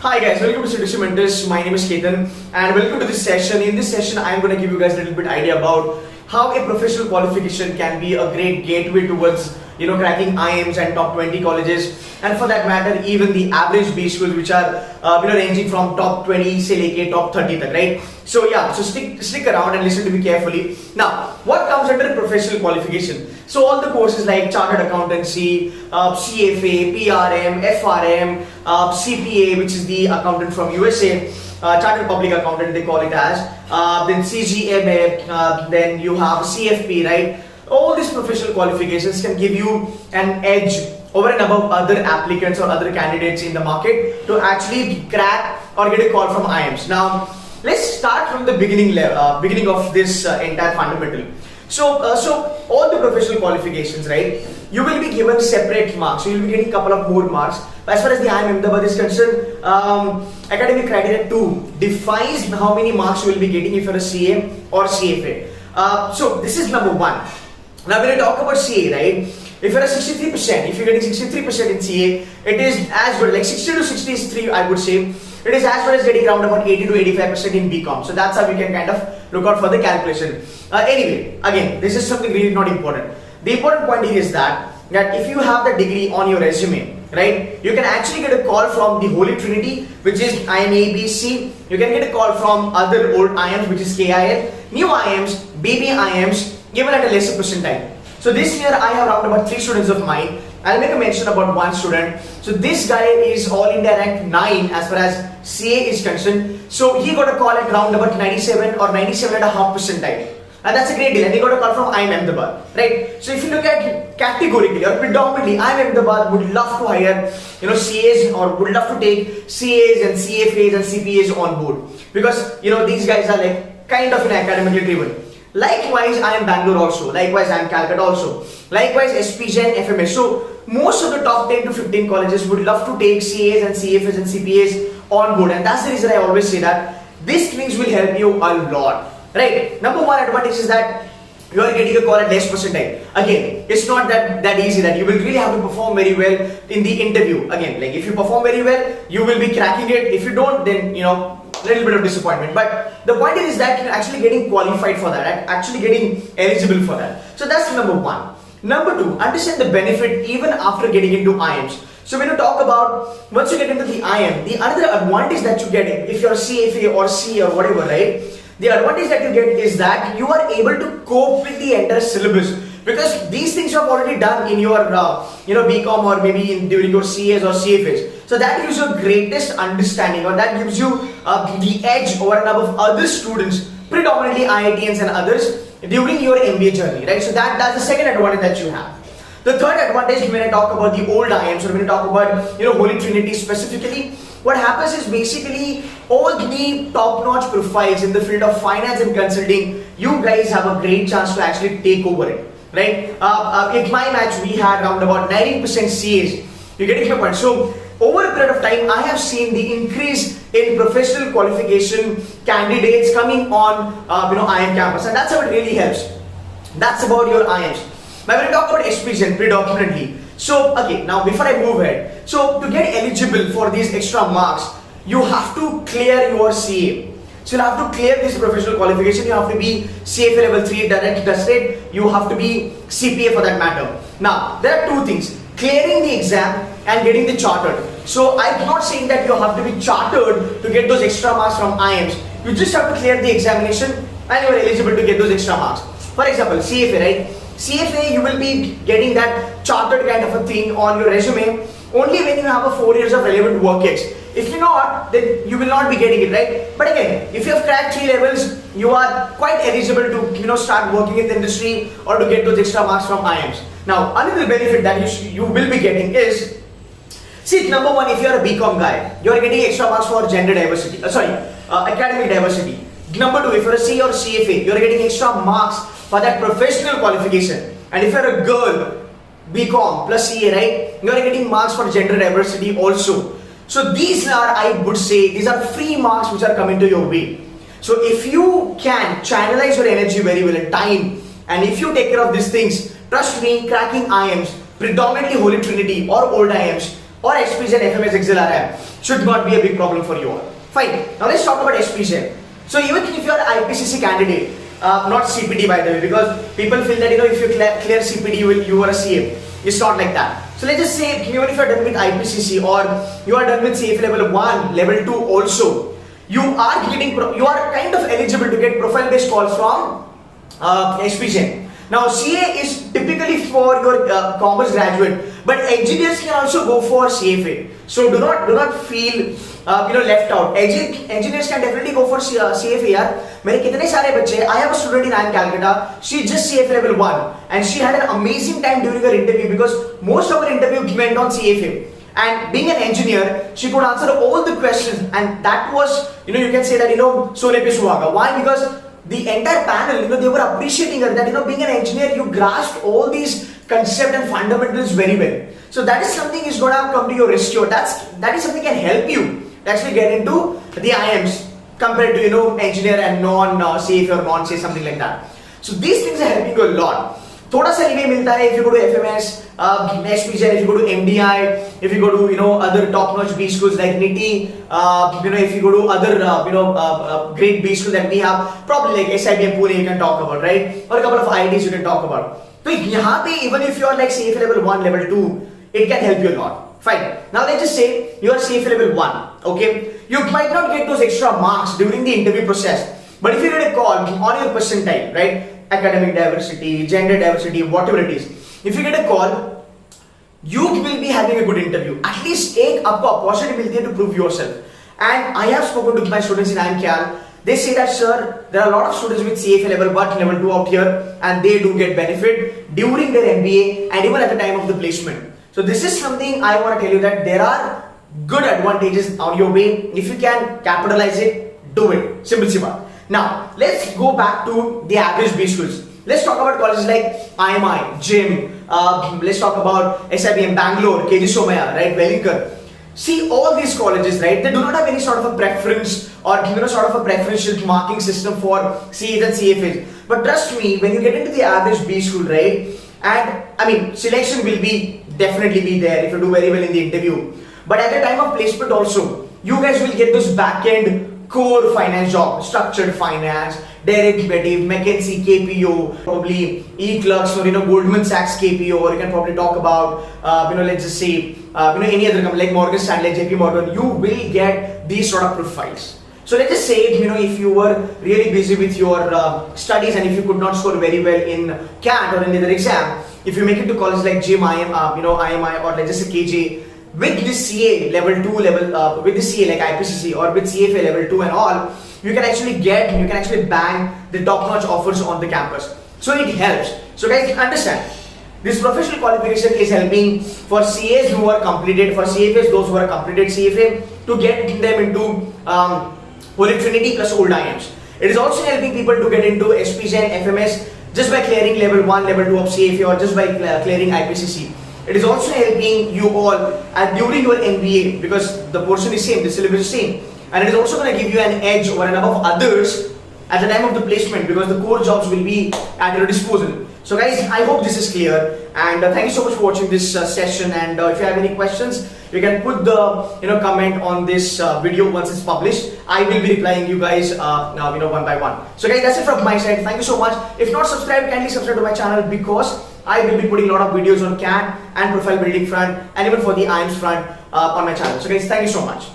Hi guys, welcome to Seduction Mentors. My name is Ketan and welcome to this session. In this session, I am going to give you guys a little bit idea about how a professional qualification can be a great gateway towards cracking IIMs and top 20 colleges, and for that matter even the average B schools which are ranging from top 20 say like top 30 tak, right? So yeah, so stick around and listen to me carefully. Now, what comes under professional qualification? So all the courses like chartered accountancy, CFA, PRM, FRM, CPA, which is the accountant from USA, chartered public accountant they call it as, then CMA, then you have CFP, right? All these professional qualifications can give you an edge over and above other applicants or other candidates in the market to actually crack or get a call from IIMs. Now, let's start from the beginning of this entire fundamental. So all the professional qualifications, right? You will be given separate marks. So you'll be getting a couple of more marks. As far as the IIM Ahmedabad is concerned, academic criteria 2 defines how many marks you will be getting if you're a CA or CFA. So this is number 1. Now when I talk about CA, right? If you're a 63%, if you're getting 63% in CA, it is as good, like 60 to 63 I would say. It is as well as getting around about 80 to 85% in BCom. So that's how you can kind of look out for the calculation. Anyway, again, this is something really not important. The important point here is that if you have the degree on your resume, right, you can actually get a call from the Holy Trinity, which is IIMABC. You can get a call from other old IIMs, which is KIL, new IIMs, BBIMs, given at a lesser percentile. So this year I have around about 3 students of mine. I'll make a mention about one student. So this guy is all India rank 9 as far as CA is concerned. So he got a call at around about 97 or 97.5 percentile. And that's a great deal. And he got a call from IIM Ahmedabad, right? So if you look at categorically or predominantly, IIM Ahmedabad would love to hire, CAs or would love to take CAs and CFAs and CPAs on board, because these guys are like kind of academically driven. Likewise, I am Bangalore also. Likewise, I am KOLKATA also. Likewise, SPJ and FMS. So most of the top 10 to 15 colleges would love to take CAs and CFAs and CPAs on board, and that's the reason I always say that these things will help you a lot, right? Number 1 advantage is that you are getting a call at less percentile. Again, it's not that easy, that you will really have to perform very well in the interview. Again, like if you perform very well, you will be cracking it. If you don't, then little bit of disappointment. But the point is that you're actually getting qualified for that, actually getting eligible for that. So that's number 1. Number 2, understand the benefit even after getting into IIMs. So when you talk about once you get into the IIM, the another advantage that you get if you're a CFA or C or whatever, right? The advantage that you get is that you are able to cope with the entire syllabus, because these things you have already done in your BCom or maybe during your CAs or CFAs. So that gives you greatest understanding, or that gives you the edge over and above other students, predominantly IITians and others, during your MBA journey, right? So that's the second advantage that you have. The third advantage, when I talk about the old IIMs, or when I talk about Holy Trinity specifically, what happens is basically all the top-notch profiles in the field of finance and consulting, you guys have a great chance to actually take over it, right? In my match, we had around about 19% CAs. You're getting my point. So over a period of time, I have seen the increase in professional qualification candidates coming on IIM campus, and that's how it really helps. That's about your IIMs. Now when I talk about SPGen predominantly, so okay, now before I move ahead, so to get eligible for these extra marks, you have to clear your CA. So you have to clear this professional qualification. You have to be CFA level 3 direct tested. You have to be CPA for that matter. Now there are 2 things: clearing the exam and getting the chartered. So I'm not saying that you have to be chartered to get those extra marks from IIMs. You just have to clear the examination and you are eligible to get those extra marks. For example, CFA, right? CFA, you will be getting that chartered kind of a thing on your resume only when you have a 4 years of relevant work ex. If you're not, then you will not be getting it, right? But again, if you have cracked 3 levels, you are quite eligible to start working in the industry or to get those extra marks from IIMs. Now, another benefit that you will be getting is, see, number 1, if you are a BCom guy, you are getting extra marks for gender diversity, academic diversity. Number 2, if you're a C or CFA, you are getting extra marks for that professional qualification. And if you're a girl, BCom plus CA, right, you are getting marks for gender diversity also. So these are, I would say, these are free marks which are coming to your way. So if you can channelize your energy very well in time, and if you take care of these things, trust me, cracking IIMs, predominantly Holy Trinity or old IIMs or XPs and FMS XLRM, should not be a big problem for you all. Fine. Now let's talk about SPJ. So even if you are an IPCC candidate, not CPD by the way, because people feel that if you clear CPD you are a CA. It's not like that. So let's just say even if you are done with IPCC or you are done with CFA level 1, level 2 also, you are kind of eligible to get profile based calls from SPJ. Now CA is typically for your commerce graduate, but engineers can also go for CFA. So do not feel left out. Engineers can definitely go for CFA. यार मेरे कितने सारे बच्चे. I have a student in IIM Calcutta. She just CFA level 1 and she had an amazing time during her interview because most of her interview went on CFA. And being an engineer, she could answer all the questions, and that was you can say that sone pe suhaga. Why? Because the entire panel, they were appreciating her that being an engineer, you grasped all these concepts and fundamentals very well. So that is something is going to come to your rescue. That is something can help you to actually get into the IIMs compared to engineer and non-safe or non-safe, something like that. So these things are helping you a lot. थोड़ा सा leeway मिलता है if you go to FMS, SPJ, if you go to MDI, if you go to other top-notch B schools like NITI, if you go to other great B schools that we have, probably like SIBM Pune you can talk about, right? Or a couple of IITs you can talk about. So यहाँ पे even if you are like CFA level 1, level 2, it can help you a lot. Fine. Now let's just say you are CFA level 1, okay? You might not get those extra marks during the interview process, but if you get a call on your percentile, right? Academic diversity, gender diversity, whatever it is. If you get a call, you will be having a good interview. At least एक आपको opportunity मिलती है to prove yourself. And I have spoken to my students in IIM Cal. They say that sir, there are a lot of students with CFA level 1, level 2 out here, and they do get benefit during their MBA and even at the time of the placement. So this is something I want to tell you that there are good advantages on your way. If you can capitalize it, do it. Simple simple. Now, let's go back to the average B schools. Let's talk about colleges like IIM, Jain, let's talk about SIBM, Bangalore, KG Somaya, right, Wellington. See, all these colleges, right, they do not have any sort of a preference or sort of a preferential marking system for CAs and CFAs. But trust me, when you get into the average B school, right, and I mean, selection will definitely be there if you do very well in the interview. But at the time of placement also, you guys will get those back-end core finance job, structured finance, derivative, McKinsey KPO, probably eClasses or Goldman Sachs KPO, or you can probably talk about let's just say any other company like Morgan Stanley, JP Morgan. You will get these sort of profiles. So let's just say if you were really busy with your studies and if you could not score very well in CAT or any other exam, if you make it to college like JIM, IMI, or let's just say KJ, with this CA level 2 level, with the CA like IPCC or with CFA level 2 and all, you can actually bang the top-notch offers on the campus. So it helps. So guys, understand, this professional qualification is helping for CAs who are completed, for CFAs, those who are completed CFA, to get them into Trinity plus old IIMs. It is also helping people to get into SPJ and FMS just by clearing level 1, level 2 of CFA or just by clearing IPCC. It is also helping you all during your MBA because the portion is same, the syllabus is same, and it is also going to give you an edge over and above others at the time of the placement because the core jobs will be at your disposal. So guys, I hope this is clear, and thank you so much for watching this session. And if you have any questions, you can put the comment on this video once it's published. I will be replying you guys one by one. So guys, that's it from my side. Thank you so much. If not subscribed, kindly subscribe to my channel because I will be putting a lot of videos on CAT and profile building front and even for the IIMs front on my channel. So guys, thank you so much.